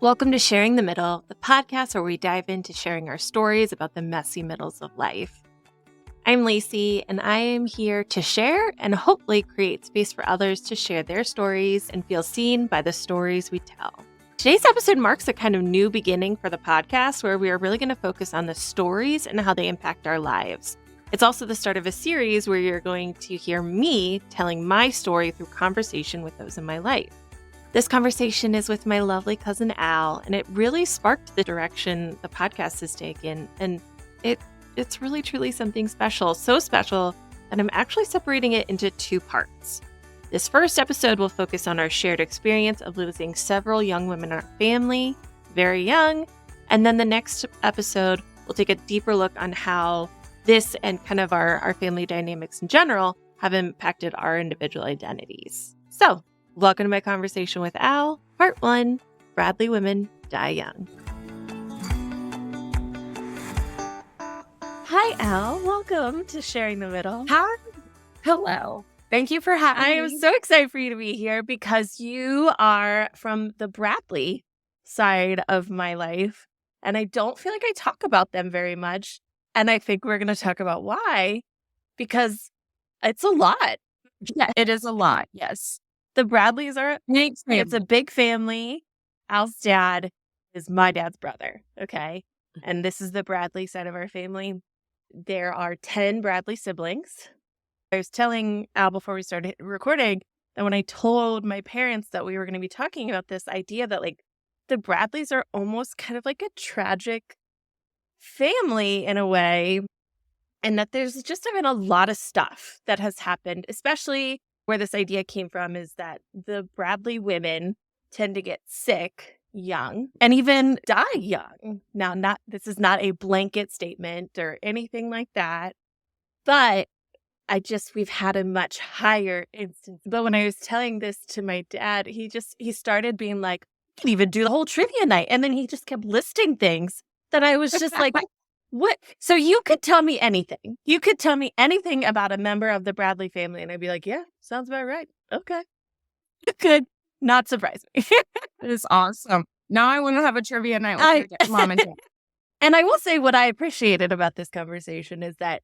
Welcome to Sharing the Middle, the podcast where we dive into sharing our stories about the messy middles of life. I'm Lacey, and I am here to share and hopefully create space for others to share their stories and feel seen by the stories we tell. Today's episode marks a kind of new beginning for the podcast where we are really going to focus on the stories and how they impact our lives. It's also the start of a series where you're going to hear me telling my story through conversation with those in my life. This conversation is with my lovely cousin Al, and it really sparked the direction the podcast has taken. And it's really, truly something special. So special that I'm actually separating it into two parts. This first episode will focus on our shared experience of losing several young women in our family, very young. And then the next episode will take a deeper look on how this and kind of our family dynamics in general have impacted our individual identities. So, welcome to my conversation with Al, Part 1, Bradley Women Die Young. Hi, Al. Welcome to Sharing the Middle. Hi. Hello. Thank you for having me. I am so excited for you to be here because you are from the Bradley side of my life, and I don't feel like I talk about them very much, and I think we're going to talk about why, because it's a lot. Yeah, it is a lot, yes. The Bradleys are, it's a big family. Al's dad is my dad's brother, okay? And this is the Bradley side of our family. There are 10 Bradley siblings. I was telling Al before we started recording that when I told my parents that we were going to be talking about this idea that like the Bradleys are almost kind of like a tragic family in a way, and that there's just been a lot of stuff that has happened, especially where this idea came from is that the Bradley women tend to get sick young and even die young. Now, this is not a blanket statement or anything like that, but we've had a much higher instance. But when I was telling this to my dad, he started being like, "You can even do the whole trivia night." And then he just kept listing things that I was just like, what? So you could tell me anything. You could tell me anything about a member of the Bradley family. And I'd be like, yeah, sounds about right. Okay. It could not surprise me. It is awesome. Now I want to have a trivia night with your mom and dad. And I will say what I appreciated about this conversation is that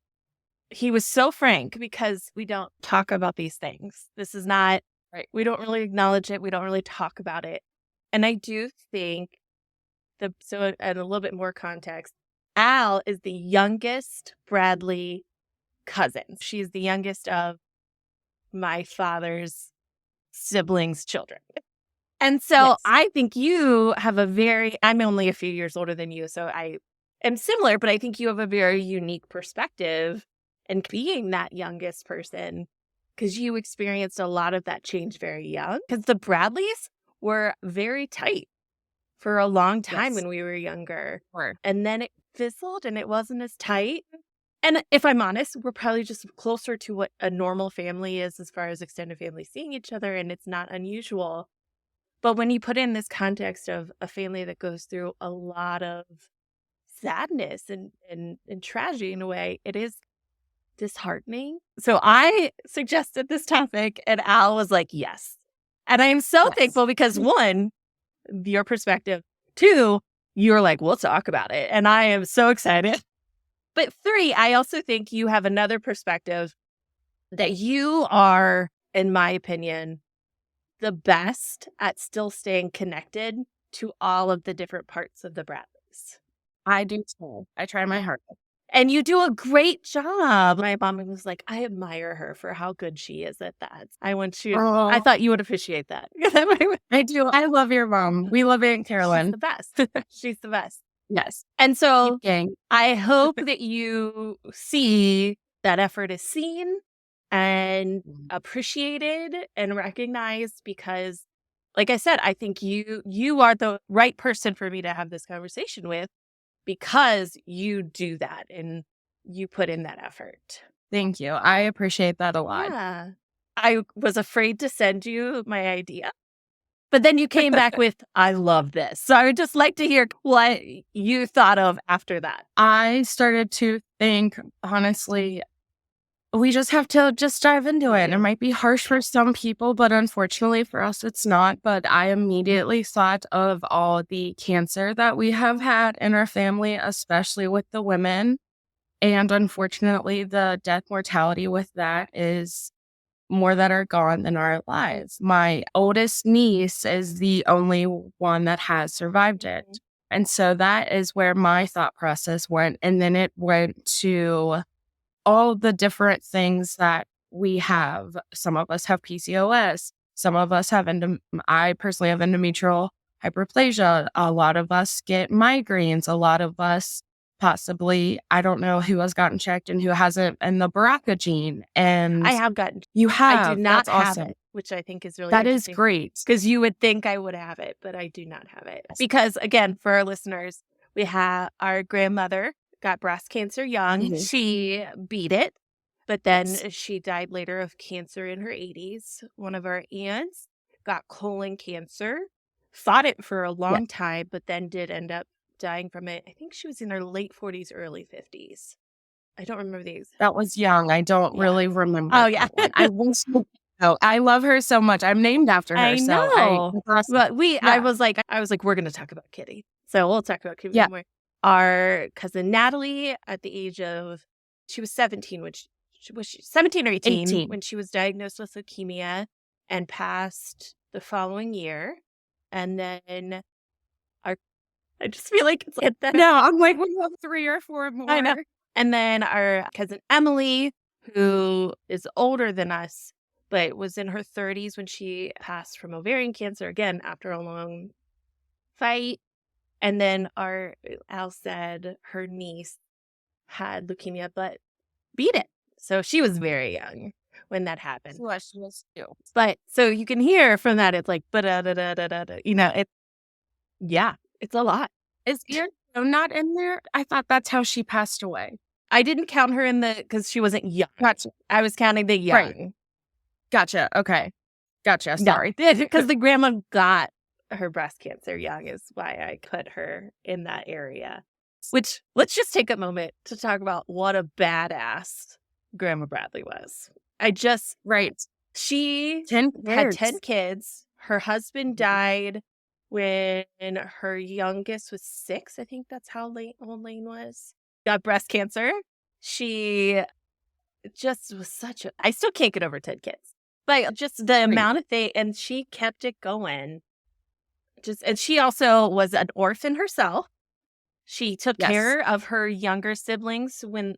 he was so frank because we don't talk about these things. This is not, right. We don't really acknowledge it. We don't really talk about it. And I do think so add a little bit more context. Al is the youngest Bradley cousin. She's the youngest of my father's siblings' children. And so Yes. I think you have I'm only a few years older than you, so I am similar, but I think you have a very unique perspective in being that youngest person because you experienced a lot of that change very young. Because the Bradleys were very tight for a long time when we were younger. Sure. And then it fizzled and it wasn't as tight. And if I'm honest, we're probably just closer to what a normal family is as far as extended family seeing each other, and it's not unusual. But when you put in this context of a family that goes through a lot of sadness and tragedy in a way, it is disheartening. So I suggested this topic and Al was like, yes. And I am so thankful because one, your perspective. Two, you're like, we'll talk about it. And I am so excited. But three, I also think you have another perspective that you are, in my opinion, the best at still staying connected to all of the different parts of the Bradleys. I do too. I try my hardest. And you do a great job. My mom was like, I admire her for how good she is at that. I thought you would appreciate that. I do. I love your mom. We love Aunt Carolyn. She's the best. She's the best. Yes. And so I hope that you see that effort is seen and appreciated and recognized because, like I said, I think you are the right person for me to have this conversation with. Because you do that and you put in that effort. Thank you. I appreciate that a lot. Yeah. I was afraid to send you my idea, but then you came back with, I love this. So I would just like to hear what you thought of after that. I started to think, honestly, we just have to just dive into it. It might be harsh for some people, but unfortunately for us, it's not. But I immediately thought of all the cancer that we have had in our family, especially with the women. And unfortunately, the death mortality with that is more that are gone than are alive. My oldest niece is the only one that has survived it. And so that is where my thought process went. And then it went to all the different things that we have. Some of us have PCOS. Some of us have, I personally have endometrial hyperplasia. A lot of us get migraines. A lot of us possibly, I don't know who has gotten checked and who hasn't, and the BRCA gene. And I have gotten. you have. I do not That's have awesome. it, which I think is really That is interesting. great. Because you would think I would have it, but I do not have it. Because again, for our listeners, we have our grandmother got breast cancer young. Mhm. She beat it, but then Yes. she died later of cancer in her 80s. One of our aunts got colon cancer, fought it for a long time, but then did end up dying from it. I think she was in her late 40s, early 50s. I don't remember the exact. That was young. I don't really remember. Oh, yeah. that one. I love her so much. I'm named after her. I know. So But I was like, we're going to talk about Kitty. So we'll talk about Kitty more. Our cousin Natalie, at the age of, she was 17, which was she 17 or 18 when she was diagnosed with leukemia and passed the following year. And then I just feel like it's like that. No, I'm like, we have 3 or 4 more. I know. And then our cousin Emily, who is older than us, but was in her 30s when she passed from ovarian cancer, again, after a long fight. And then Al said her niece had leukemia, but beat it. So she was very young when that happened. She was too. But so you can hear from that, it's like, it's a lot. Is Erin not in there? I thought that's how she passed away. I didn't count her in because she wasn't young. Gotcha. I was counting the young. Right. Gotcha. Okay. Gotcha. Sorry. Because the grandma got her breast cancer young is why I put her in that area. Which, let's just take a moment to talk about what a badass Grandma Bradley was. She had 10 kids. Her husband died when her youngest was 6. I think that's how old Lane was. Got breast cancer. She just was I still can't get over 10 kids. But just the amount of things, and she kept it going. And she also was an orphan herself. She took care of her younger siblings when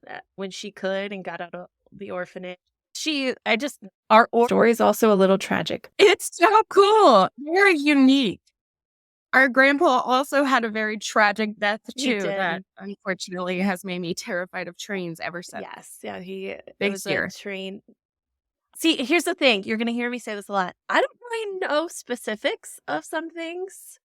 she could and got out of the orphanage. Our story is also a little tragic. It's so cool. Very unique. Our grandpa also had a very tragic death too that unfortunately has made me terrified of trains ever since. Yes. Yeah, he was a train. See, here's the thing. You're going to hear me say this a lot. I don't really know specifics of some things.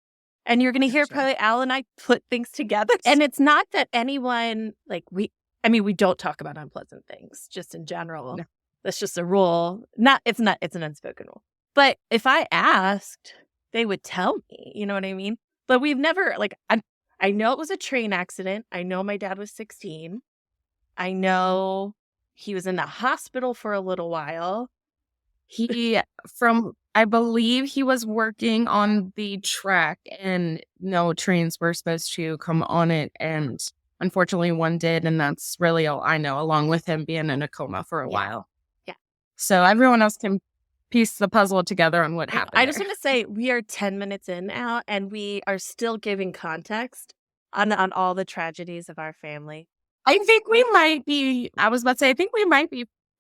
And you're going to hear probably Al and I put things together. And it's not that anyone, we don't talk about unpleasant things, just in general. No. That's just a rule. It's an unspoken rule. But if I asked, they would tell me, you know what I mean? But we've never, I know it was a train accident. I know my dad was 16. I know he was in the hospital for a little while. I believe he was working on the track and no trains were supposed to come on it. And unfortunately one did. And that's really all I know, along with him being in a coma for a while. Yeah. So everyone else can piece the puzzle together on what happened. I just want to say we are 10 minutes in now and we are still giving context on all the tragedies of our family. I think we might be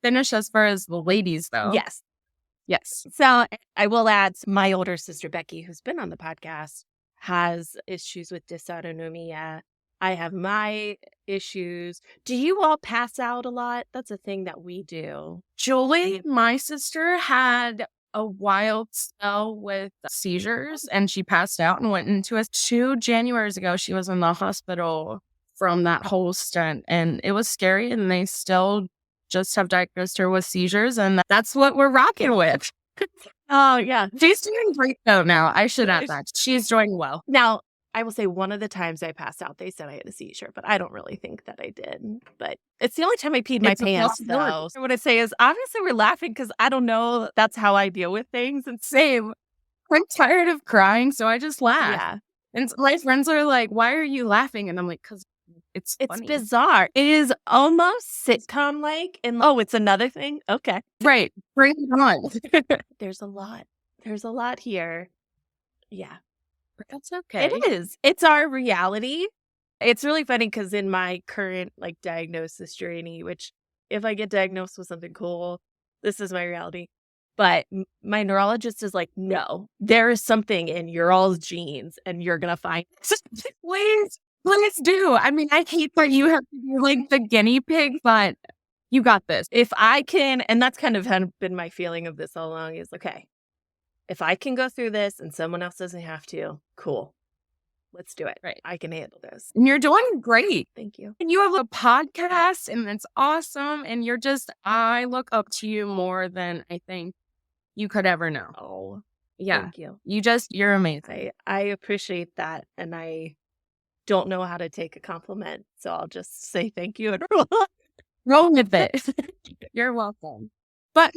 finished as far as the ladies, though. Yes. So I will add, my older sister, Becky, who's been on the podcast, has issues with dysautonomia. I have my issues. Do you all pass out a lot? That's a thing that we do. Julie, my sister, had a wild spell with seizures and she passed out and went into 2 Januaries ago. She was in the hospital from that whole stunt and it was scary and they still just have diagnosed her with seizures and that's what we're rocking with. Oh, yeah. She's doing great though now. I should add that. She's doing well. Now, I will say one of the times I passed out, they said I had a seizure, but I don't really think that I did. But it's the only time I peed my It's a pants, possibility. though. So what I say is, obviously, we're laughing because I don't know. That's how I deal with things. And Same. I'm tired of crying, so I just laugh. yeah, And my friends are like, "Why are you laughing?" And I'm like, "'Cause it's it's funny." bizarre. It is almost sitcom like. And oh, it's another thing. Okay, Right. Bring it on. there's a lot. There's a lot here. Yeah. That's It okay. is. It's our reality. It's really funny because in my current, like, diagnosis journey, which if I get diagnosed with something cool, this is my reality. But my neurologist is like, "No, there is something in your all's genes, and you're gonna find it." Please, please do. I mean, I hate that you have to be like the guinea pig, but you got this. If I can, and that's kind of had been my feeling of this all along, is, okay, if I can go through this and someone else doesn't have to, cool. Let's do it. Right. I can handle this. And you're doing great. Thank you. And you have a podcast and it's awesome. And you're just, I look up to you more than I think you could ever know. Oh, Yeah. thank you. You're amazing. I appreciate that, and I don't know how to take a compliment, so I'll just say thank you and Roll with it. You're welcome. But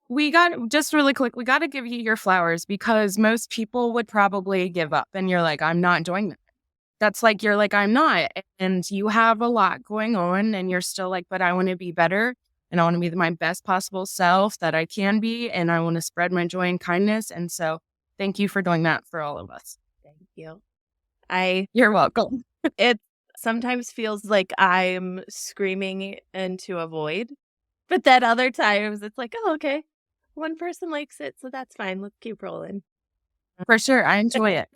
we got, just really quick, we got to give you your flowers because most people would probably give up and you're like, I'm not doing that. That's like, you're like, I'm not. And you have a lot going on and you're still like, but I want to be better and I want to be my best possible self that I can be. And I want to spread my joy and kindness. And so thank you for doing that for all of us. Thank you. You're welcome. It sometimes feels like I'm screaming into a void, but then other times it's like, "Oh, okay. One person likes it, so that's fine. Let's keep rolling." For sure. I enjoy it.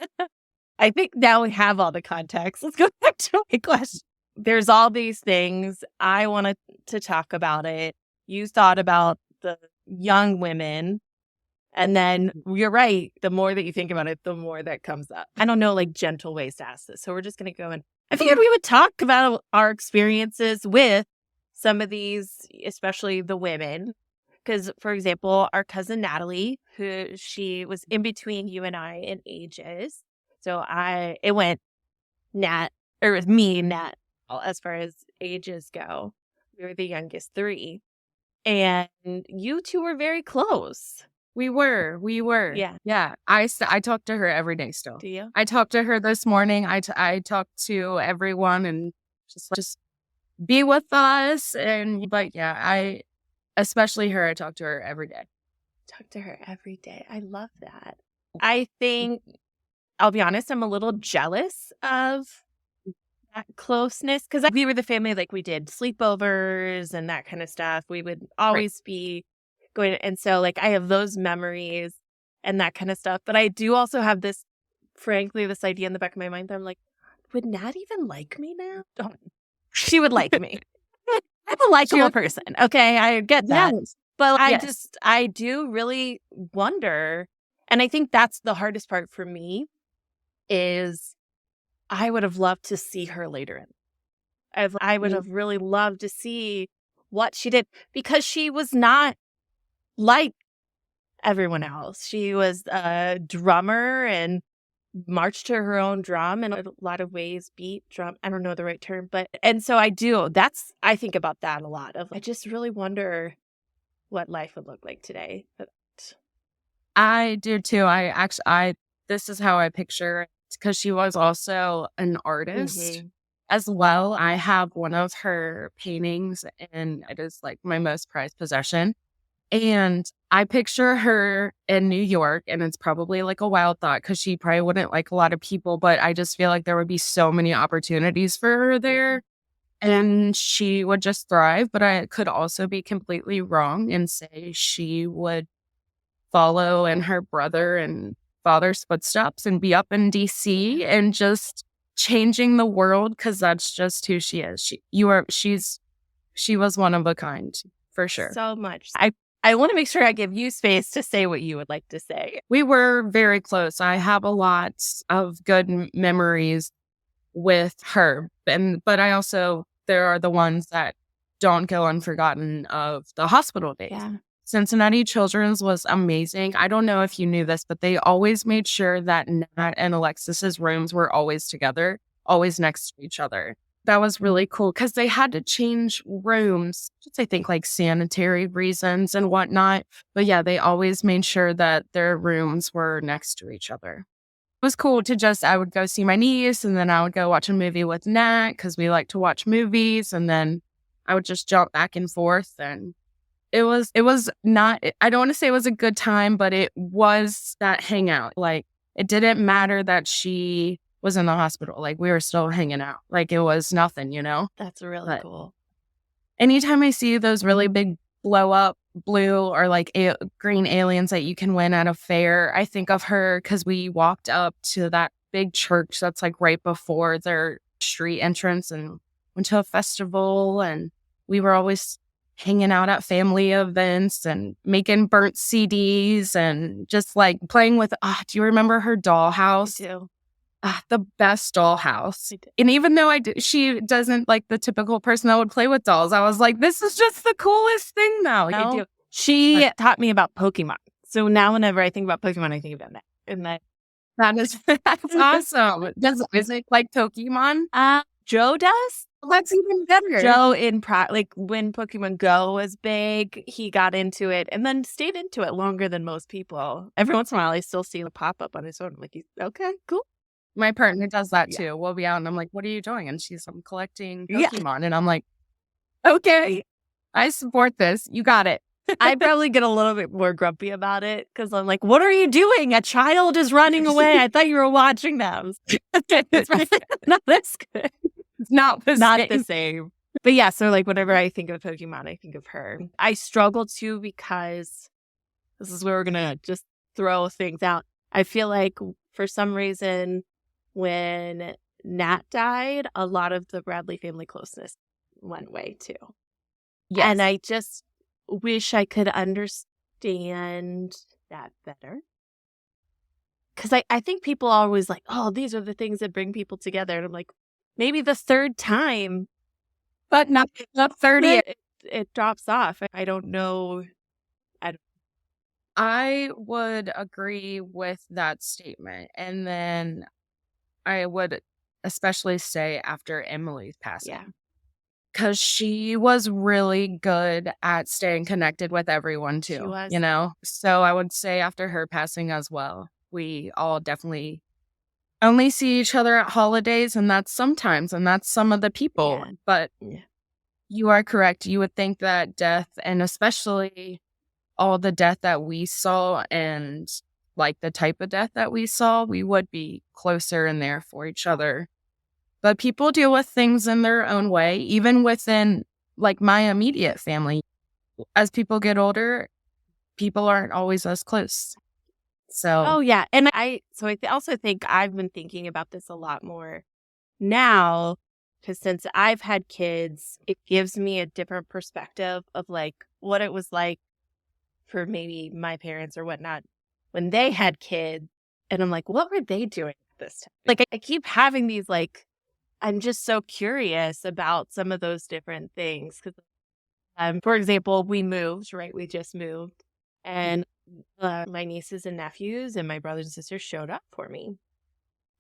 I think now we have all the context. Let's go back to my question. There's all these things. I wanted to talk about it. You thought about the young women. And then you're right. The more that you think about it, the more that comes up. I don't know, like, gentle ways to ask this. So we're just going to go in. I figured we would talk about our experiences with some of these, especially the women. Because, for example, our cousin Natalie, she was in between you and I in ages. So it went Nat, or it was me, Nat, as far as ages go. We were the youngest three. And you two were very close. We were. Yeah. Yeah. I talk to her every day still. Do you? I talked to her this morning. I talked to everyone and just be with us. But yeah, especially her, I talk to her every day. Talk to her every day. I love that. I think, I'll be honest, I'm a little jealous of that closeness because we were the family, like, we did sleepovers and that kind of stuff. We would always be going. And so, like, I have those memories and that kind of stuff. But I do also have this, frankly, this idea in the back of my mind that I'm like, would Nat even like me now? Oh, she would like me. I'm a likable person. Okay, I get that. Yes. But I do really wonder. And I think that's the hardest part for me is I would have loved to see her later in. I would have really loved to see what she did because she was not like everyone else. She was a drummer and marched to her own drum in a lot of ways, beat, drum. I don't know the right term, and so I think about that a lot. I just really wonder what life would look like today. I do too. This is how I picture it because she was also an artist as well. I have one of her paintings and it is like my most prized possession. And I picture her in New York, and it's probably like a wild thought because she probably wouldn't like a lot of people, but I just feel like there would be so many opportunities for her there and she would just thrive. But I could also be completely wrong and say she would follow in her brother and father's footsteps and be up in DC and just changing the world because that's just who she is. She was one of a kind for sure. So much. I want to make sure I give you space to say what you would like to say. We were very close. I have a lot of good memories with her. But I also, there are the ones that don't go unforgotten of the hospital days. Yeah. Cincinnati Children's was amazing. I don't know if you knew this, but they always made sure that Nat and Alexis's rooms were always together, always next to each other. That was really cool because they had to change rooms, just I think like sanitary reasons and whatnot. But yeah, they always made sure that their rooms were next to each other. It was cool to I would go see my niece and then I would go watch a movie with Nat because we like to watch movies. And then I would just jump back and forth. And it was not, I don't want to say it was a good time, but it was that hangout. Like, it didn't matter that she was in the hospital. Like, we were still hanging out. Like, it was nothing, That's really But cool. anytime I see those really big blow up blue or like green aliens that you can win at a fair, I think of her because we walked up to that big church that's like right before their street entrance and went to a festival. And we were always hanging out at family events and making burnt CDs and just like playing with, do you remember her I dollhouse? do. The best dollhouse. I do. And even though she doesn't like the typical person that would play with dolls, I was like, this is just the coolest thing now. I do. She taught me about Pokemon. So now whenever I think about Pokemon, I think about that. And That's awesome. Does Isaac like Pokemon? Joe does. That's even better. Joe like when Pokemon Go was big, he got into it and then stayed into it longer than most people. Every once in a while, I still see a pop up on his phone. I'm like, okay, cool. My partner does that too. We'll be out and I'm like, what are you doing? And I'm collecting Pokemon. And I'm like, okay, I support this. You got it. I probably get a little bit more grumpy about it because I'm like, what are you doing? A child is running away. I thought you were watching them. It's not this good. It's not the same. But yeah, so like whenever I think of Pokemon, I think of her. I struggle too because this is where we're going to just throw things out. I feel like for some reason when Nat died, a lot of the Bradley family closeness went away too. Yes. And I just wish I could understand that better. Because I think people are always like, oh, these are the things that bring people together. And I'm like, maybe the third time. But not the 30th. It drops off. I don't know. I would agree with that statement. And then I would especially say after Emily's passing. Yeah. Because she was really good at staying connected with everyone too. She was. So I would say after her passing as well, we all definitely only see each other at holidays, and that's sometimes, and that's some of the people. Yeah. But you are correct. You would think that death, and especially all the death that we saw and like the type of death that we saw, we would be closer and there for each other. But people deal with things in their own way, even within like my immediate family. As people get older, people aren't always as close. So, oh yeah. And I also think I've been thinking about this a lot more now because since I've had kids, it gives me a different perspective of like what it was like for maybe my parents or whatnot when they had kids. And I'm like, what were they doing at this time? Like I keep having these like, I'm just so curious about some of those different things. Because, for example, we moved, right? We just moved. And my nieces and nephews and my brothers and sisters showed up for me.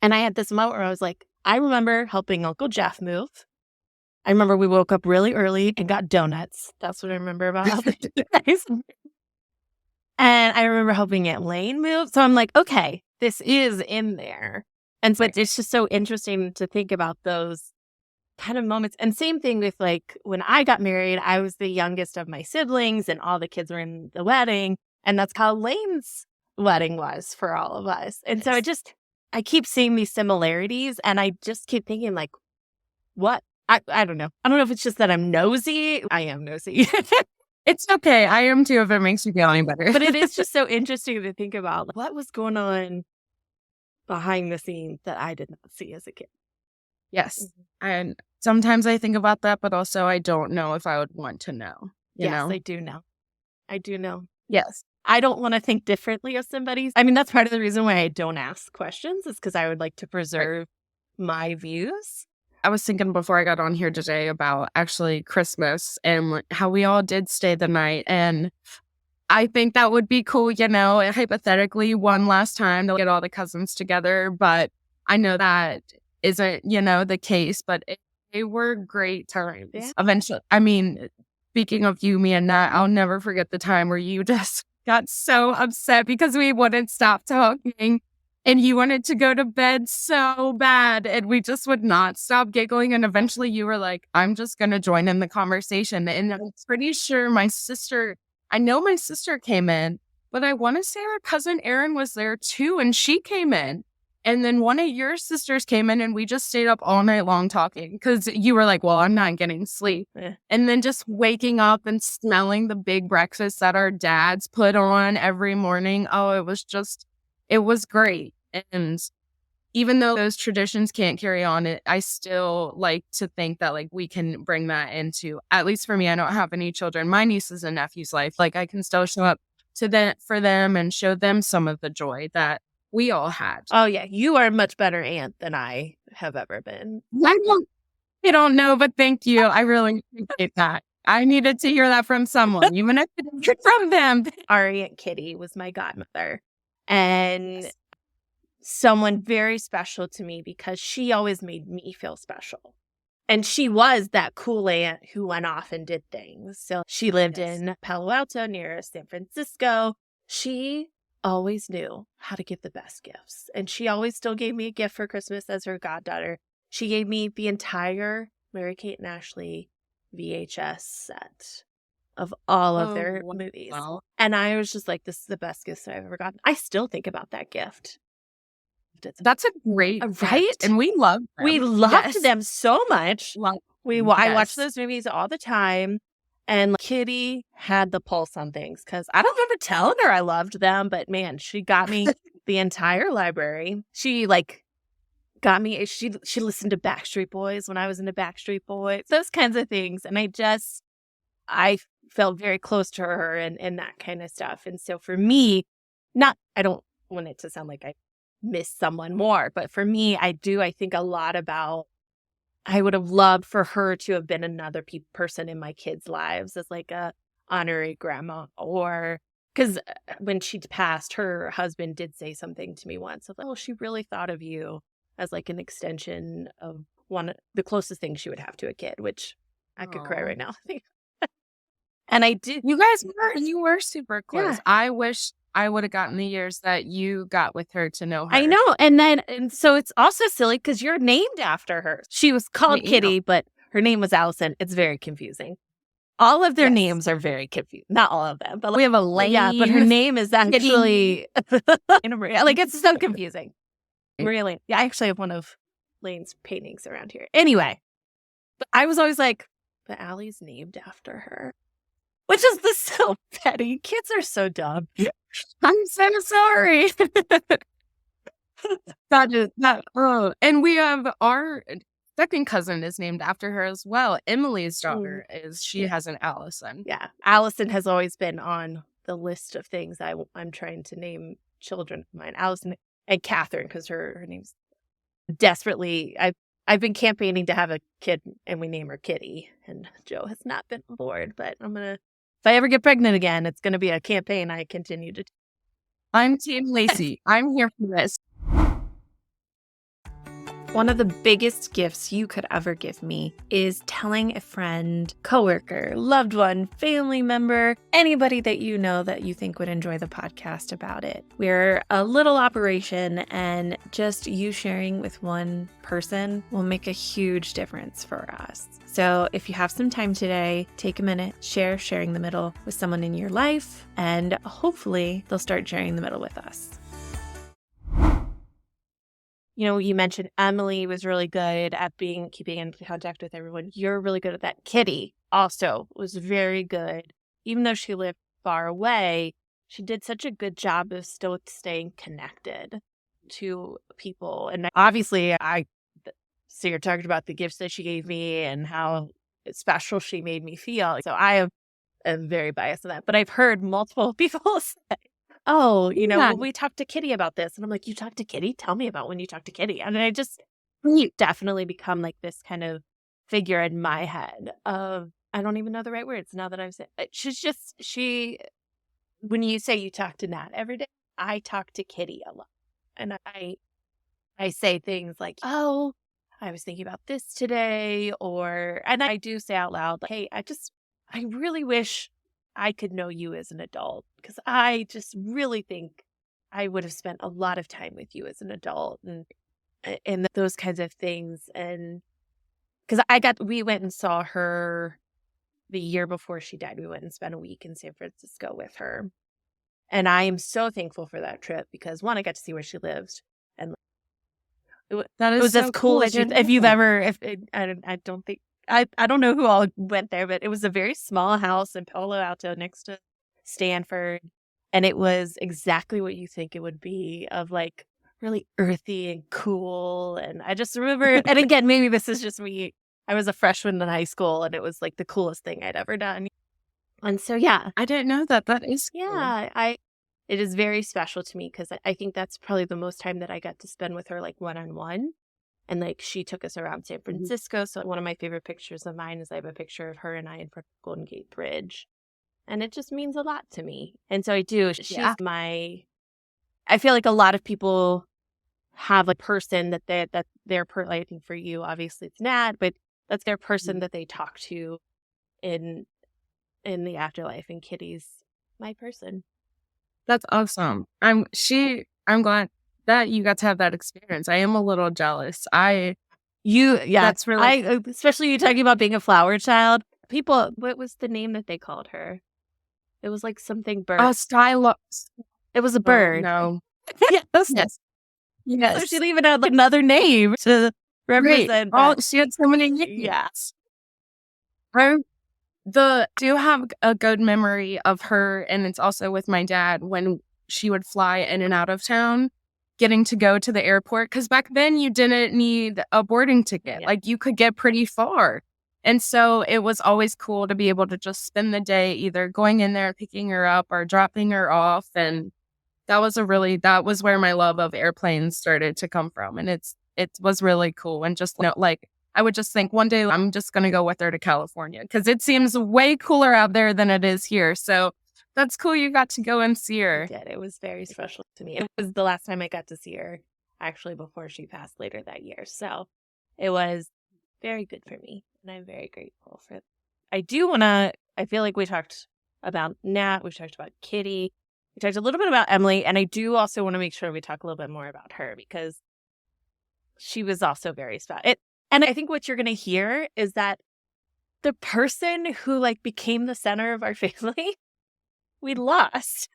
And I had this moment where I was like, I remember helping Uncle Jeff move. I remember we woke up really early and got donuts. That's what I remember about helping you guys. And I remember helping Aunt Lane move. So I'm like, okay, this is in there. And so it's just so interesting to think about those kind of moments. And same thing with like when I got married, I was the youngest of my siblings and all the kids were in the wedding. And that's how Lane's wedding was for all of us. And so I keep seeing these similarities and I just keep thinking like, what? I don't know. I don't know if it's just that I'm nosy. I am nosy. It's okay. I am too if it makes you feel any better. But it is just so interesting to think about what was going on behind the scenes that I did not see as a kid. Yes. Mm-hmm. And sometimes I think about that, but also I don't know if I would want to know. You know? I do know. I do know. Yes. I don't want to think differently of somebody. I mean, that's part of the reason why I don't ask questions is because I would like to preserve my views. I was thinking before I got on here today about actually Christmas and how we all did stay the night. And I think that would be cool, hypothetically, one last time to get all the cousins together. But I know that isn't, the case. But they were great times. Yeah. Eventually, I mean, speaking of you, me and Nat, I'll never forget the time where you just got so upset because we wouldn't stop talking. And you wanted to go to bed so bad, and we just would not stop giggling. And eventually you were like, I'm just going to join in the conversation. And I'm pretty sure I know my sister came in, but I want to say our cousin Erin was there too, and she came in. And then one of your sisters came in, and we just stayed up all night long talking because you were like, well, I'm not getting sleep. Yeah. And then just waking up and smelling the big breakfast that our dads put on every morning. Oh, it was great. And even though those traditions can't carry on, I still like to think that like we can bring that into, at least for me, I don't have any children, my nieces and nephews' life. Like I can still show up for them and show them some of the joy that we all had. Oh yeah, you are a much better aunt than I have ever been. I don't know, but thank you. I really appreciate that. I needed to hear that from someone, even if it's from them. Our Aunt Kitty was my godmother, and someone very special to me because she always made me feel special. And she was that cool aunt who went off and did things. So she lived in Palo Alto near San Francisco. She always knew how to give the best gifts. And she always still gave me a gift for Christmas as her goddaughter. She gave me the entire Mary-Kate and Ashley VHS set of all of their movies. Wow. And I was just like, this is the best gift I've ever gotten. I still think about that gift. That's a great right? gift. And we love them. We loved them so much. I watched those movies all the time. And Kitty had the pulse on things because I don't remember telling her I loved them, but man, she got me the entire library. She got me. She listened to Backstreet Boys when I was into Backstreet Boys, those kinds of things. And I felt very close to her and that kind of stuff. And so for me, I don't want it to sound like I miss someone more, but for me, I think a lot about, I would have loved for her to have been another person in my kids' lives as like a honorary grandma, or because when she passed, her husband did say something to me once of, oh, she really thought of you as like an extension of the closest thing she would have to a kid, which I could cry right now. And I did. You were super close. Yeah. I wish I would have gotten the years that you got with her to know her. I know. And so it's also silly because you're named after her. She was called Kitty, but her name was Allison. It's very confusing. All of their names are very confusing. Not all of them, but we have a Lane. Yeah, but her name is actually like it's so confusing. Really. Yeah, I actually have one of Lane's paintings around here. Anyway, but I was always like, but Allie's named after her. Which is so petty. Kids are so dumb. I'm so sorry. And we have our second cousin is named after her as well. Emily's daughter has an Allison. Yeah. Allison has always been on the list of things I'm trying to name children of mine. Allison and Catherine, because her name's desperately, I've been campaigning to have a kid and we name her Kitty, and Joe has not been on board, but if I ever get pregnant again, it's going to be a campaign I continue to do. I'm Team Lacey. I'm here for this. One of the biggest gifts you could ever give me is telling a friend, coworker, loved one, family member, anybody that you know that you think would enjoy the podcast about it. We're a little operation, and just you sharing with one person will make a huge difference for us. So if you have some time today, take a minute, share Sharing the Middle with someone in your life, and hopefully they'll start sharing the middle with us. You mentioned Emily was really good at keeping in contact with everyone. You're really good at that. Kitty also was very good. Even though she lived far away, she did such a good job of still staying connected to people. And obviously, so you're talking about the gifts that she gave me and how special she made me feel. So I am very biased on that. But I've heard multiple people say, oh, we talked to Kitty about this. And I'm like, you talked to Kitty? Tell me about when you talked to Kitty. And I just definitely become like this kind of figure in my head of, I don't even know the right words now that I've said it. when you say you talk to Nat every day, I talk to Kitty a lot. And I say things like, "Oh, I was thinking about this today," and I do say out loud, like, "Hey, I really wish I could know you as an adult because I just really think I would have spent a lot of time with you as an adult," and those kinds of things. And because we went and saw her the year before she died. We went and spent a week in San Francisco with her. And I am so thankful for that trip because, one, I got to see where she lives, and That it is was as so cool. cool I as didn't if know you've that. ever if it I don't think I don't know who all went there, but it was a very small house in Palo Alto next to Stanford, and it was exactly what you think it would be, of, like, really earthy and cool. And I just remember, and again, maybe this is just me, I was a freshman in high school, and it was, like, the coolest thing I'd ever done. And so, yeah. I didn't know that. That is cool. Yeah, it is very special to me because I think that's probably the most time that I got to spend with her, like, one-on-one. And, like, she took us around San Mhm. Francisco, so one of my favorite pictures of mine is I have a picture of her and I in front of Golden Gate Bridge, and it just means a lot to me. And so I do. Yeah. I feel like a lot of people have a person I think for you, obviously it's Nat, but that's their person Mhm. that they talk to in the afterlife, and Kitty's my person. That's awesome. I'm glad that you got to have that experience. I am a little jealous. Yeah, That's really especially you talking about being a flower child. People, what was the name that they called her? It was like something bird. Stylo It was a oh, bird. no. Yes. Yes. So she Yes. even had, like, another name to Great. represent All that. she had so many Yeah. nicknames. I do have a good memory of her, and it's also with my dad when she would fly in and out of town, getting to go to the airport. Because back then you didn't need a boarding ticket, Yeah. like, you could get pretty far, and so it was always cool to be able to just spend the day either going in there, picking her up, or dropping her off, and that was where my love of airplanes started to come from, and it was really cool, and just, like, I would just think one day I'm just gonna go with her to California because it seems way cooler out there than it is here, so that's cool you got to go and see I her. did. It was very special to me. It was the last time I got to see her, actually, before she passed later that year. So it was very good for me, and I'm very grateful for it. I feel like we talked about Nat, we talked about Kitty, we talked a little bit about Emily, and I do also want to make sure we talk a little bit more about her because she was also very special. And I think what you're going to hear is that the person who, like, became the center of our family, we lost.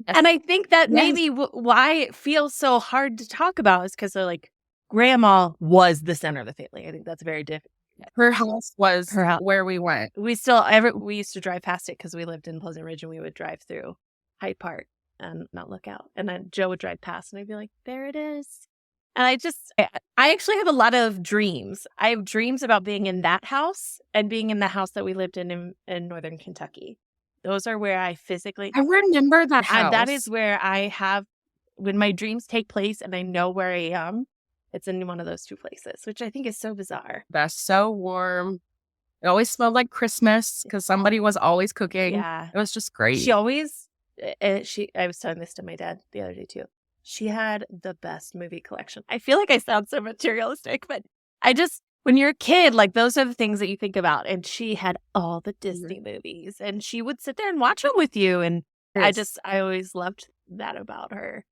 Yes. And I think that Yes. maybe why it feels so hard to talk about is because, like, grandma was the center of the family. I think that's very different. Her house was Her house. where we went. We used to drive past it because we lived in Pleasant Ridge, and we would drive through Hyde Park and not look out. And then Joe would drive past, and I'd be like, "There it is." And I actually have a lot of dreams. I have dreams about being in that house and being in the house that we lived in Northern Kentucky. Those are where I physically I remember that that is house. where I have when my dreams take place and I know where I am, it's in one of those two places, which I think is so bizarre. That's so warm. It always smelled like Christmas because somebody was always cooking. Yeah. It was just She great. always I was telling this to my dad the other day too. She had the best movie collection. I feel like I sound so materialistic, but when you're a kid, like, those are the things that you think about, and she had all the Mhm. Disney movies, and she would sit there and watch them with you, and Yes. I always loved that about her.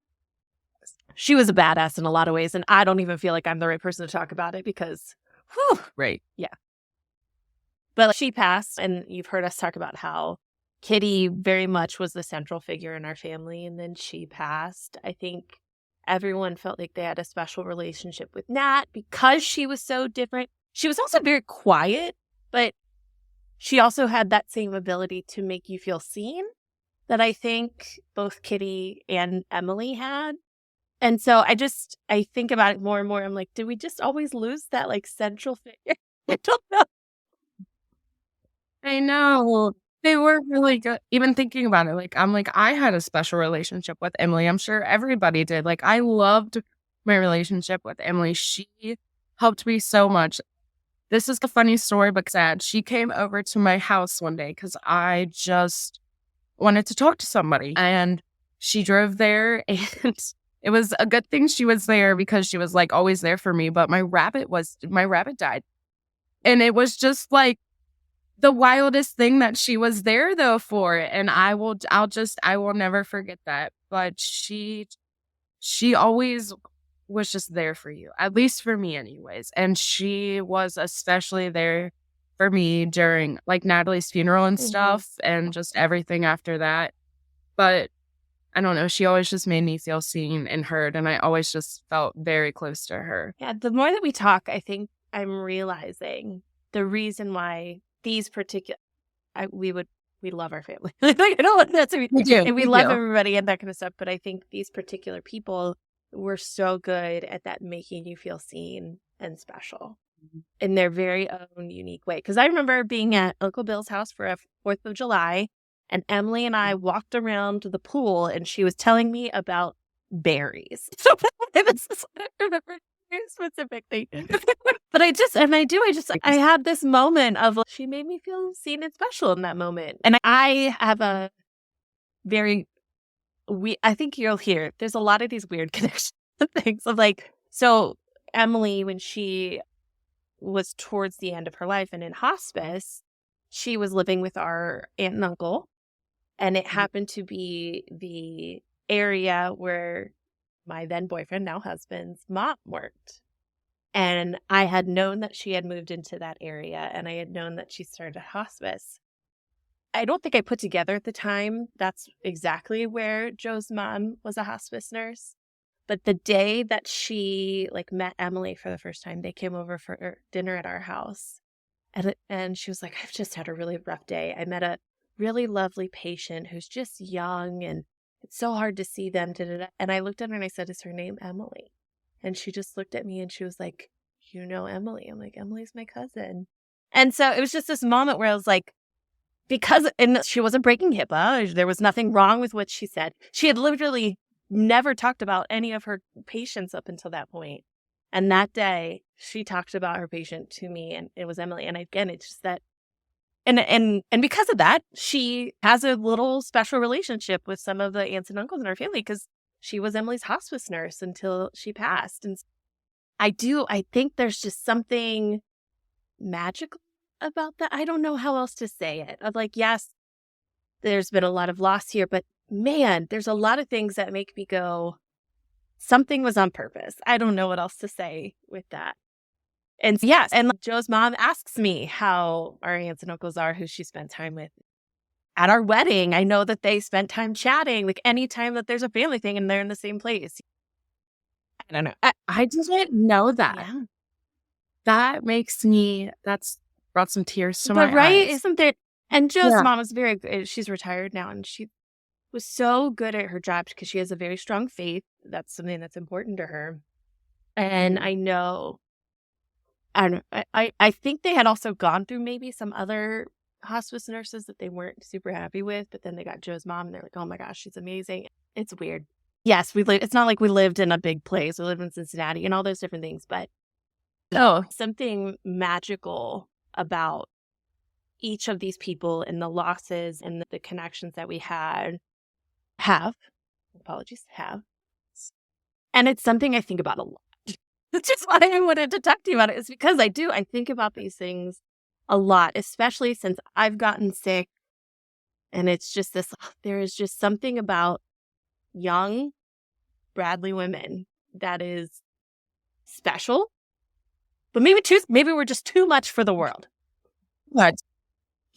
She was a badass in a lot of ways, and I don't even feel like I'm the right person to talk about it because, whew, Right. yeah. But, like, she passed, and you've heard us talk about how Kitty very much was the central figure in our family, and then she passed. I think everyone felt like they had a special relationship with Nat because she was so different. She was also very quiet, but she also had that same ability to make you feel seen that I think both Kitty and Emily had. And so I think about it more and more. I'm like, did we just always lose that, like, central figure? I don't know. I know. They were really good. Even thinking about it, like, I'm like, I had a special relationship with Emily. I'm sure everybody did. Like, I loved my relationship with Emily. She helped me so much. This is a funny story, but sad. She came over to my house one day because I just wanted to talk to somebody. And she drove there, and it was a good thing she was there because she was like always there for me. But my rabbit died. And it was just like the wildest thing that she was there though for. And I will never forget that. But she always was just there for you, at least for me anyways. And she was especially there for me during like Natalie's funeral and Mhm. stuff and just everything after that. But I don't know, she always just made me feel seen and heard, and I always just felt very close to her. Yeah, the more that we talk, I think I'm realizing the reason why these particular we love our family. Like, I don't that's We do, and we we love do. everybody and that kind of stuff, but I think these particular people were so good at that making you feel seen and special in their very own unique way. Because I remember being at Uncle Bill's house for a 4th of July, and Emily and I walked around the pool, and she was telling me about berries. So it was just I remember very specifically. But I had this moment of like, she made me feel seen and special in that moment. And I have a very I think you'll hear there's a lot of these weird connections things of like so Emily, when she was towards the end of her life and in hospice, she was living with our aunt and uncle, and it happened to be the area where my then boyfriend, now husband's mom worked. And I had known that she had moved into that area, and I had known that she started hospice. I don't think I put together at the time that's exactly where Joe's mom was a hospice nurse. But the day that she like met Emily for the first time, they came over for dinner at our house. And she was like, I've just had a really rough day. I met a really lovely patient who's just young and it's so hard to see them. Da, da, da. And I looked at her and I said, is her name Emily? And she just looked at me and she was like, you know Emily? I'm like, Emily's my cousin. And so it was just this moment where I was like, and she wasn't breaking HIPAA. There was nothing wrong with what she said. She had literally never talked about any of her patients up until that point. And that day, she talked about her patient to me, and it was Emily. And again, it's just that, and because of that, she has a little special relationship with some of the aunts and uncles in her family because she was Emily's hospice nurse until she passed. And I think there's just something magical about that. I don't know how else to say it. Of like, yes, there's been a lot of loss here, but man, there's a lot of things that make me go, something was on purpose. I don't know what else to say with that. And yes, and like, Joe's mom asks me how our aunts and uncles are, who she spent time with. At our wedding, I know that they spent time chatting, like anytime that there's a family thing and they're in the same place. I don't know. I didn't know that. Yeah. That's brought some tears to But my right, eyes. isn't there? And Joe's Yeah. mom was very good. She's retired now, and she was so good at her job because she has a very strong faith. That's something that's important to her. And Mhm. I know, I don't know, I think they had also gone through maybe some other hospice nurses that they weren't super happy with, but then they got Joe's mom and they're like, oh my gosh, she's amazing. It's weird. Yes, it's not like we lived in a big place. We lived in Cincinnati and all those different things, but Oh, something magical about each of these people and the losses and the connections that we have, apologies, have. And it's something I think about a lot. That's just why I wanted to talk to you about it, is because I do. I think about these things a lot, especially since I've gotten sick. And it's just this, there is just something about young Bradley women that is special, but maybe we're just too much for the world. what?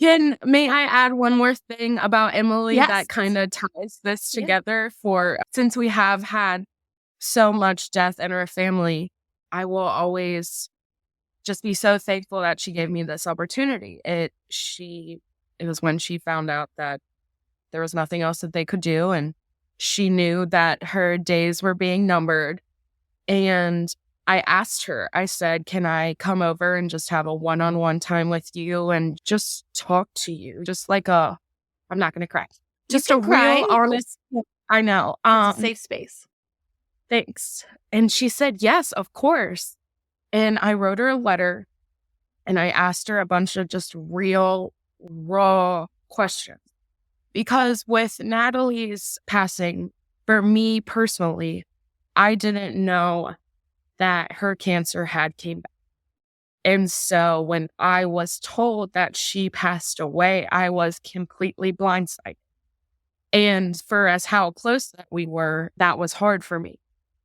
May I add one more thing about Emily Yes. that kind of ties this Yeah. together for since we have had so much death in our family, I will always just be so thankful that she gave me this opportunity. It was when she found out that there was nothing else that they could do, and she knew that her days were being numbered. And I asked her, I said, can I come over and just have a one-on-one time with you and just talk to you? Just like I'm not going to cry. You Just a can cry. real honest, I know. It's a safe space. Thanks. And she said, yes, of course. And I wrote her a letter and I asked her a bunch of just real, raw questions. Because with Natalie's passing, for me personally, I didn't know that her cancer had came back. And so when I was told that she passed away, I was completely blindsided. And for as how close that we were, that was hard for me.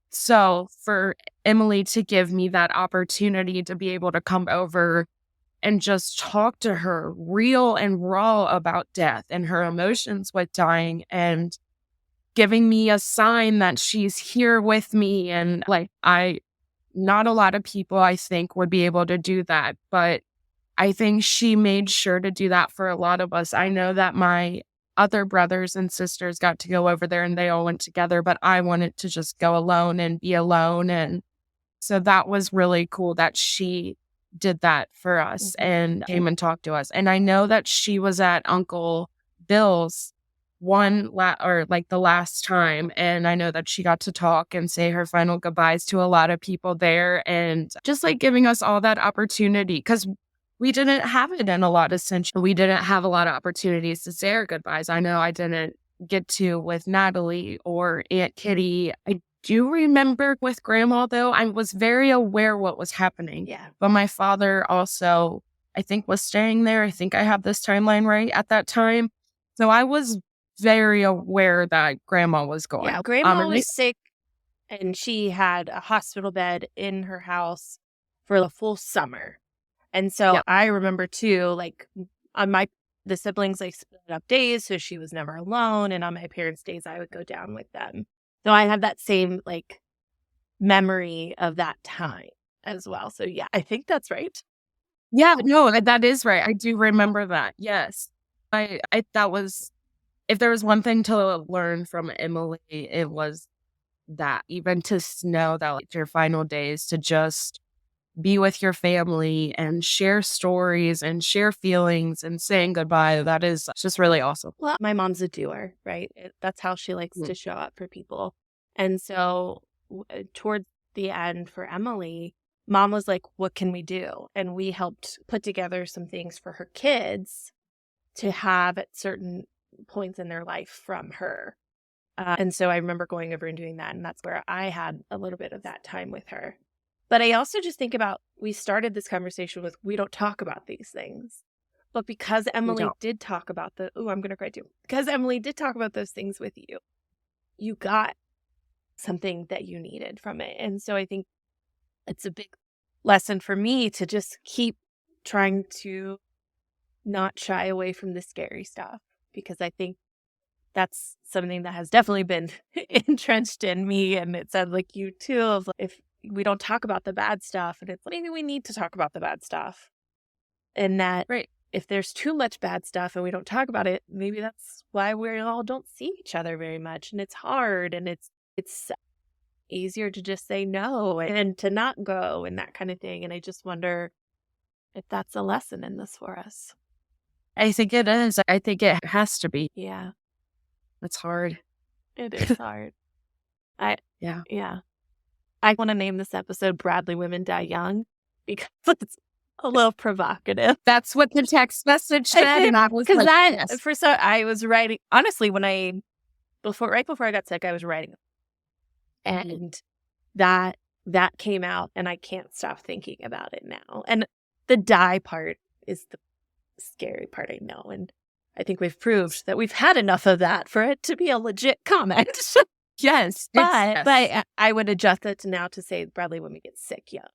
So for Emily to give me that opportunity to be able to come over and just talk to her real and raw about death and her emotions with dying and giving me a sign that she's here with me. And like, not a lot of people I think would be able to do that, but I think she made sure to do that for a lot of us. I know that my other brothers and sisters got to go over there and they all went together, but I wanted to just go alone and be alone. And so that was really cool that she did that for us and came and talked to us. And I know that she was at Uncle Bill's the last time. And I know that she got to talk and say her final goodbyes to a lot of people there and just like giving us all that opportunity because we didn't have it in a lot of centuries. We didn't have a lot of opportunities to say our goodbyes. I know I didn't get to with Natalie or Aunt Kitty. I do remember with Grandma, though, I was very aware what was happening. Yeah. But my father also, I think, was staying there. I think I have this timeline right at that time. So I was very aware that Grandma was going. Yeah, Grandma was sick and she had a hospital bed in her house for the full summer. And so I remember too, like on the siblings, like split up days. So she was never alone. And on my parents' days, I would go down with them. So I have that same like memory of that time as well. So yeah, I think that's right. Yeah, no, that is right. I do remember that. Yes. That was, if there was one thing to learn from Emily, it was that even to know that like your final days to just be with your family and share stories and share feelings and saying goodbye. That is just really awesome. Well, my mom's a doer, right? That's how she likes to show up for people. And so towards the end for Emily, Mom was like, what can we do? And we helped put together some things for her kids to have at certain points in their life from her. And so I remember going over and doing that. And that's where I had a little bit of that time with her. But I also just think about, we started this conversation with, we don't talk about these things. But because Emily did talk about I'm going to cry too. Because Emily did talk about those things with you, you got something that you needed from it. And so I think it's a big lesson for me to just keep trying to not shy away from the scary stuff, because I think that's something that has definitely been entrenched in me. And it sounds like you too, of if we don't talk about the bad stuff, and it's maybe we need to talk about the bad stuff. And that if there's too much bad stuff and we don't talk about it, maybe that's why we all don't see each other very much. And it's hard, and it's easier to just say no and to not go and that kind of thing. And I just wonder if that's a lesson in this for us. I think it is. I think it has to be. Yeah. It's hard. It is hard. Yeah. I want to name this episode Bradley Women Die Young because it's a little provocative. That's what the text message said. And I was like, yes. I was writing, honestly, right before I got sick, I was writing. And that came out, and I can't stop thinking about it now. And the die part is the scary part, I know. And I think we've proved that we've had enough of that for it to be a legit comment. Yes. But I would adjust it now to say Bradley women get sick young.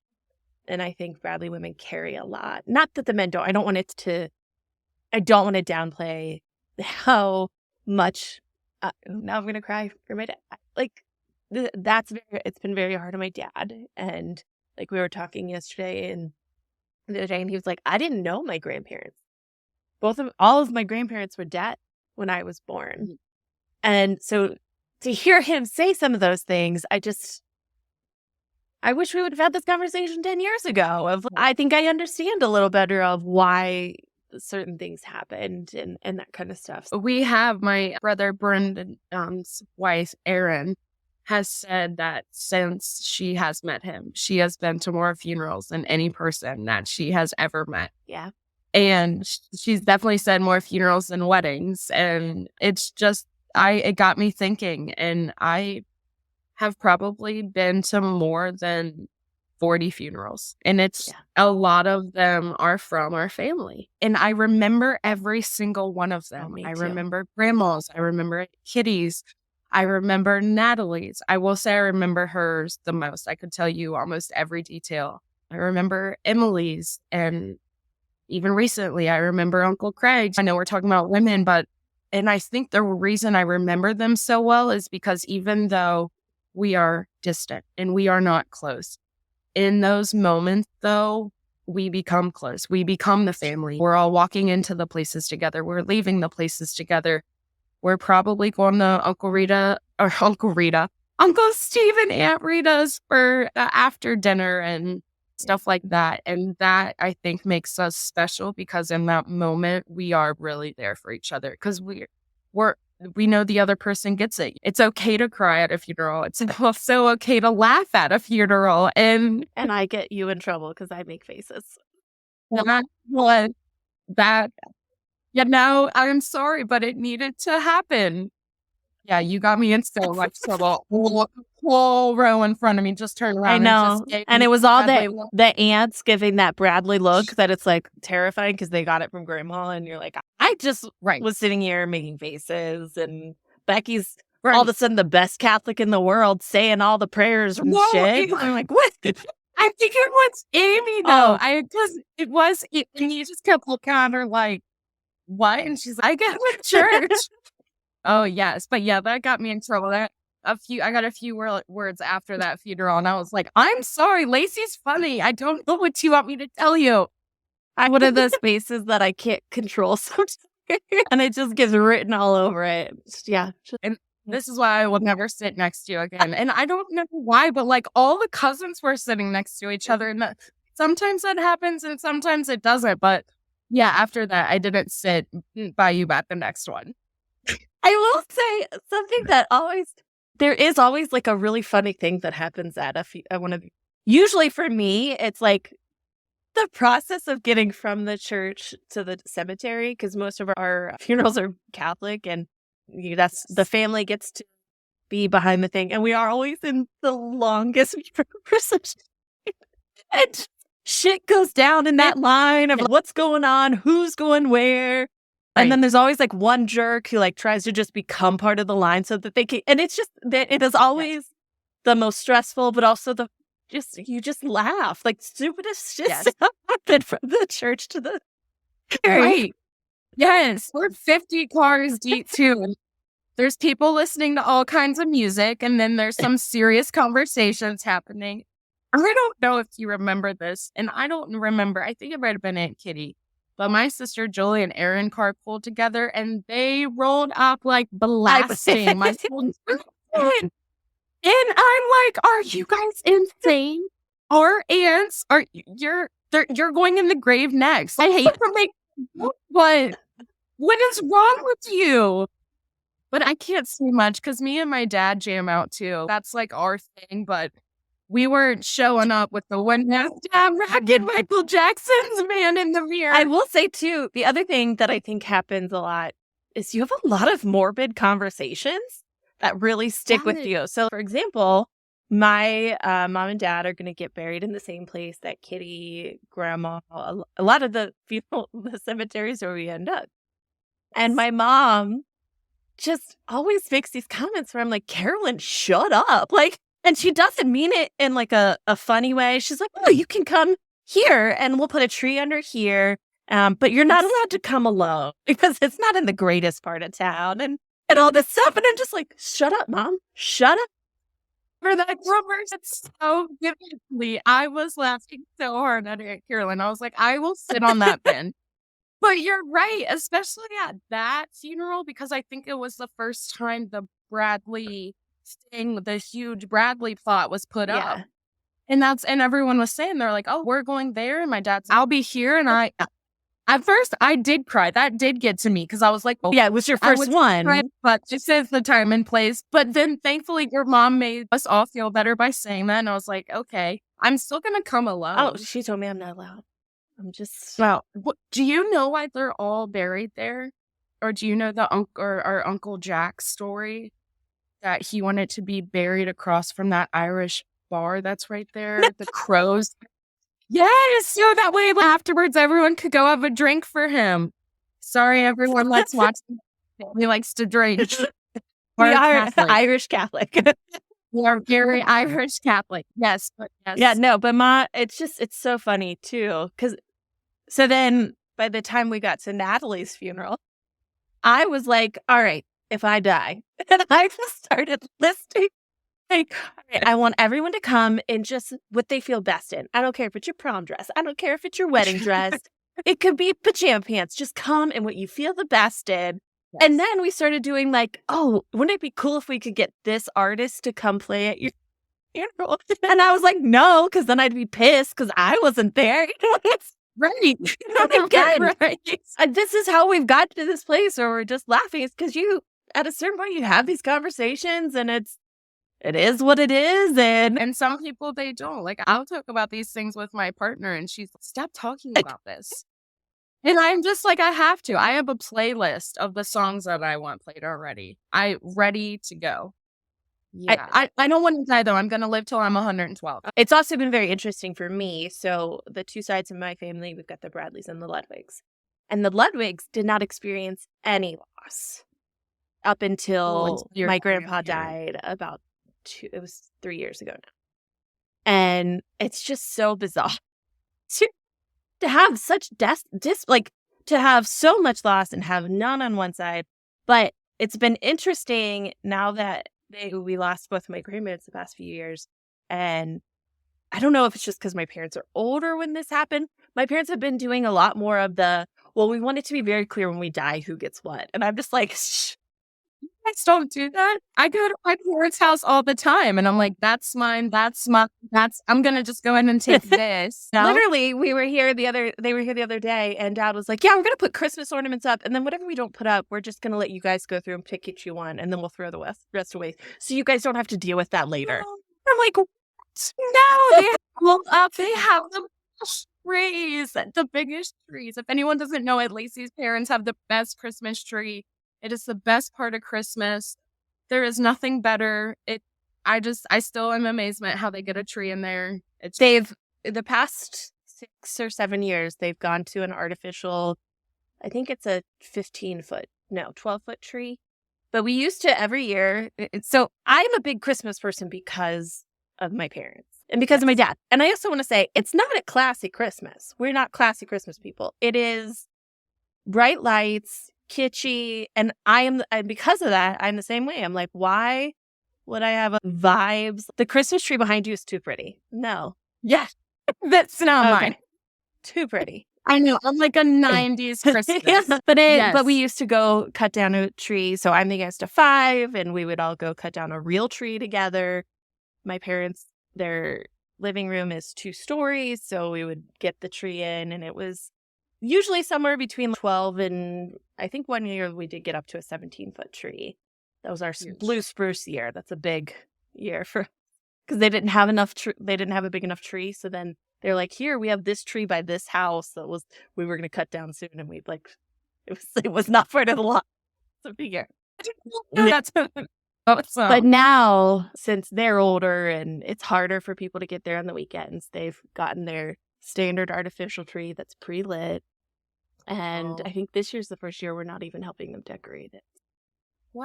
And I think Bradley women carry a lot. Not that the men don't. I don't want to downplay how much. Now I'm going to cry for my dad. Like, it's been very hard on my dad. And like we were talking yesterday and the other day, and he was like, I didn't know my grandparents. All of my grandparents were dead when I was born. And so to hear him say some of those things, I wish we would have had this conversation 10 years ago. I think I understand a little better of why certain things happened and that kind of stuff. We have my brother Brendan's wife, Erin, has said that since she has met him, she has been to more funerals than any person that she has ever met. Yeah. And she's definitely said more funerals than weddings. And it's just, it got me thinking. And I have probably been to more than 40 funerals. And it's Yeah. a lot of them are from our family. And I remember every single one of them. Me I too. remember grandma's, I remember Kitty's, I remember Natalie's. I will say I remember hers the most. I could tell you almost every detail. I remember Emily's, and even recently, I remember Uncle Craig. I know we're talking about women, and I think the reason I remember them so well is because even though we are distant and we are not close, in those moments, though, we become close. We become the family. We're all walking into the places together. We're leaving the places together. We're probably going to Uncle Steve and Aunt Rita's for after dinner and stuff like that. And that, I think, makes us special because in that moment, we are really there for each other because we know the other person gets it. It's okay to cry at a funeral. It's also okay to laugh at a funeral. And I get you in trouble because I make faces. that was that, I'm sorry, but it needed to happen. Yeah, you got me in so much trouble. Whole row in front of me just turned I around and know. just gave And me it was all Bradley look. the aunts giving that Bradley look that it's like terrifying because they got it from grandma. And you're like, I just Right. was sitting here making faces. And Becky's Right. all of a sudden the best Catholic in the world saying all the prayers and shit. I'm like, what? I think it was Amy though. Because it was, and you just kept looking at her like, what? And she's like, I get with church. Oh yes, but yeah, that got me in trouble. I got a few words after that funeral, and I was like, "I'm sorry, Lacey's funny. I don't know what you want me to tell you." I'm one of those faces that I can't control sometimes, and it just gets written all over it. Yeah, and this is why I will never sit next to you again. And I don't know why, but like all the cousins were sitting next to each other, and sometimes that happens, and sometimes it doesn't. But yeah, after that, I didn't sit by you at the next one. I will say something that there is always like a really funny thing that happens at one of, usually for me, it's like the process of getting from the church to the cemetery, because most of our funerals are Catholic and the family gets to be behind the thing. And we are always in the longest procession. And shit goes down in that line of what's going on, who's going where. And then there's always like one jerk who like tries to just become part of the line so that they can. And it's just that it is always the most stressful, but also you just laugh like stupidest shit happened from the church to the right. Yes, we're 50 cars deep too. And there's people listening to all kinds of music, and then there's some serious conversations happening. I don't know if you remember this, and I don't remember. I think it might have been Aunt Kitty. But my sister Julie and Erin carpooled together, and they rolled up like blasting my phone. And I'm like, "Are you guys insane? Our aunts you're going in the grave next. I hate to make what is wrong with you?" But I can't say much because me and my dad jam out too. That's like our thing, but we weren't showing up with the one man down ragged Michael Jackson's Man in the Mirror. I will say too, the other thing that I think happens a lot is you have a lot of morbid conversations that really stick with you. So for example, my mom and dad are going to get buried in the same place that Kitty, grandma, a lot of the cemeteries where we end up. And my mom just always makes these comments where I'm like, Carolyn, shut up. Like, and she doesn't mean it in like a funny way. She's like, oh, you can come here and we'll put a tree under here. But you're not allowed to come alone because it's not in the greatest part of town and all this stuff. And I'm just like, shut up, Mom. Shut up. For that conversation so vividly. I was laughing so hard at Aunt Carolyn. I was like, I will sit on that bench. But you're right, especially at that funeral, because I think it was the first time the Bradley thing, the huge Bradley plot was put up. And everyone was saying, they're like, oh, we're going there. And my dad's, I'll be here. And at first I did cry. That did get to me because I was like, oh, yeah, it was your first one. Cry, but this is the time and place. But then thankfully your mom made us all feel better by saying that. And I was like, okay, I'm still going to come alone. Oh, she told me I'm not allowed. I'm just Well, do you know why they're all buried there? Or do you know the our Uncle Jack's story that he wanted to be buried across from that Irish bar that's right there? The crows. Yes, so that way afterwards everyone could go have a drink for him. Sorry, everyone likes watching. Family likes to drink. we We're are Catholic. Irish Catholic. We are very Irish Catholic. Yes, but Yeah, yes. no, but it's so funny too. So then by the time we got to Natalie's funeral, I was like, all right, if I die, and I just started listing, like, all right, I want everyone to come in just what they feel best in. I don't care if it's your prom dress. I don't care if it's your wedding dress. It could be pajama pants. Just come in what you feel the best in. Yes. And then we started doing like, oh, wouldn't it be cool if we could get this artist to come play at your funeral? And I was like, no, because then I'd be pissed because I wasn't there. Right. Again, right. This is how we've got to this place where we're just laughing. It's because at a certain point, you have these conversations and it is what it is. And some people, they don't. Like, I'll talk about these things with my partner and she's like, stop talking about this. And I'm just like, I have to. I have a playlist of the songs that I want played already. Ready to go. Yeah. I don't want to die, though. I'm going to live till I'm 112. It's also been very interesting for me. So the two sides of my family, we've got the Bradleys and the Ludwigs. And the Ludwigs did not experience any loss up until my grandpa died about 3 years ago now. And it's just so bizarre to have such to have so much loss and have none on one side. But it's been interesting now that we lost both my grandparents the past few years. And I don't know if it's just because my parents are older when this happened. My parents have been doing a lot more of we want it to be very clear when we die who gets what. And I'm just like, shh. You guys don't do that. I go to my parents' house all the time and I'm like, that's mine, I'm gonna just go ahead and take this. No? Literally, they were here the other day and Dad was like, yeah, we're gonna put Christmas ornaments up and then whatever we don't put up, we're just gonna let you guys go through and pick each you one and then we'll throw the rest away. So you guys don't have to deal with that later. No. I'm like, what? No, they have the trees, the biggest trees. If anyone doesn't know it, Lacey's parents have the best Christmas tree. It is the best part of Christmas. There is nothing better. I still am amazement how they get a tree in there. The past 6 or 7 years, they've gone to an artificial, I think it's a 12-foot tree. But we used to every year. So I'm a big Christmas person because of my parents and because of my dad. And I also want to say, it's not a classy Christmas. We're not classy Christmas people. It is bright lights, kitschy, and because of that, I'm the same way. I'm like, why would I have vibes? The Christmas tree behind you is too pretty. No. Yeah. That's not mine. Too pretty. I know. I'm like a 90s Christmas. Yeah, but we used to go cut down a tree. So I'm the youngest of 5, and we would all go cut down a real tree together. My parents, their living room is 2 stories, so we would get the tree in, and it was usually somewhere between 12 and I think one year we did get up to a 17-foot tree. That was our blue spruce year. That's a big year because they didn't have they didn't have a big enough tree. So then they're like, here, we have this tree by this house we were going to cut down soon. And it was not part of the lot. It's a big year. That's awesome. But now, since they're older and it's harder for people to get there on the weekends, they've gotten their standard artificial tree that's pre-lit. And I think this year's the first year we're not even helping them decorate it. Wow.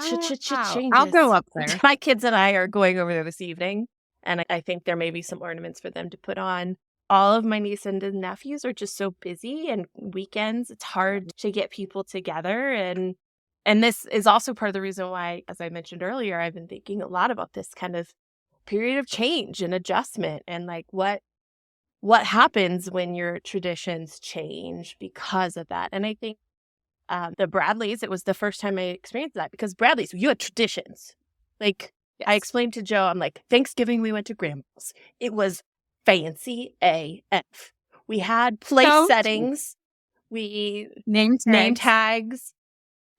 I'll go up there. My kids and I are going over there this evening, and I think there may be some ornaments for them to put on. All of my niece and nephews are just so busy, and weekends, it's hard to get people together. And this is also part of the reason why, as I mentioned earlier, I've been thinking a lot about this kind of period of change and adjustment and like what happens when your traditions change because of that. And I think the Bradleys, it was the first time I experienced that because Bradleys, you had traditions. Like I explained to Joe, I'm like, Thanksgiving, we went to Grandma's. It was fancy AF. We had place settings. We name tags.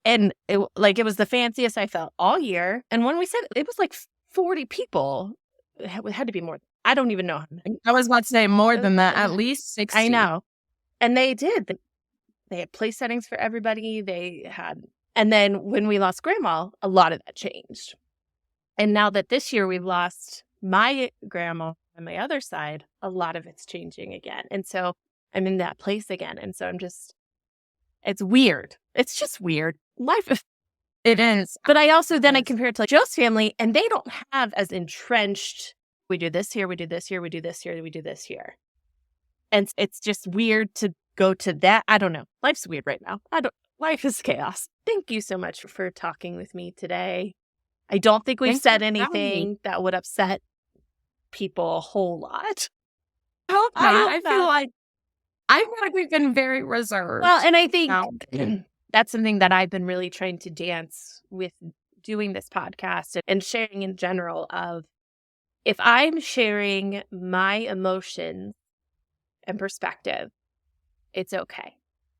And it was the fanciest I felt all year. And when we said it was like 40 people, it had to be more. I don't even know. I was about to say more than that, at least 60. I know. And they did. They had place settings for everybody. And then when we lost grandma, a lot of that changed. And now that this year we've lost my grandma on my other side, a lot of it's changing again. And so I'm in that place again. And so it's weird. It's just weird. Life. It is. But I compare it to Joe's family, and they don't have as entrenched, we do this here, we do this here, we do this here, we do this here. And it's just weird to go to that. I don't know. Life's weird right now. Life is chaos. Thank you so much for talking with me today. I don't think we've said anything that would upset people a whole lot. I hope not. I feel like we've been very reserved. Well, and I think that's something that I've been really trying to dance with doing this podcast and sharing in general of, if I'm sharing my emotions and perspective, it's okay.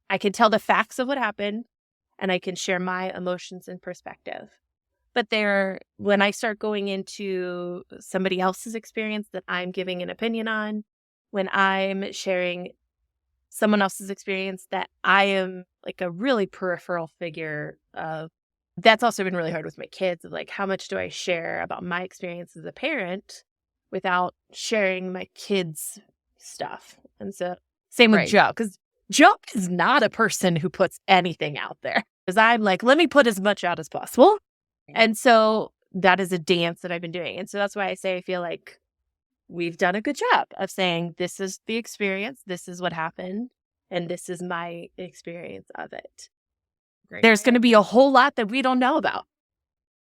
I can tell the facts of what happened and I can share my emotions and perspective. But when I start going into somebody else's experience that I'm giving an opinion on, when I'm sharing someone else's experience that I am like a really peripheral figure of, that's also been really hard with my kids, of like, how much do I share about my experience as a parent without sharing my kids' stuff? And so same with Joe, because Joe is not a person who puts anything out there. Because I'm like, let me put as much out as possible. And so that is a dance that I've been doing. And so that's why I say I feel like we've done a good job of saying, this is the experience, this is what happened, and this is my experience of it. Great. There's going to be a whole lot that we don't know about.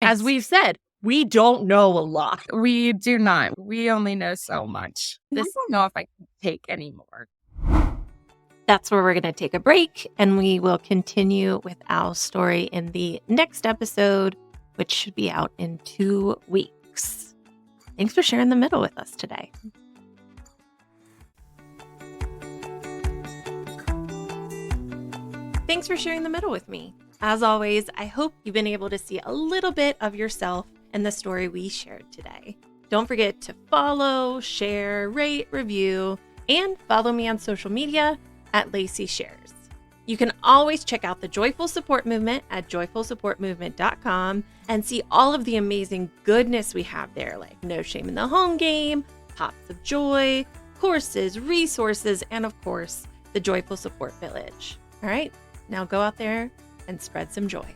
As we've said, we don't know a lot. We do not. We only know so much. I don't know if I can take any more. That's where we're going to take a break, and we will continue with Al's story in the next episode, which should be out in 2 weeks. Thanks for sharing the middle with us today. Thanks for sharing the middle with me. As always, I hope you've been able to see a little bit of yourself in the story we shared today. Don't forget to follow, share, rate, review, and follow me on social media at Lacey Shares. You can always check out the Joyful Support Movement at joyfulsupportmovement.com and see all of the amazing goodness we have there, like No Shame in the Home Game, Pops of Joy, courses, resources, and of course, the Joyful Support Village. All right, now go out there and spread some joy.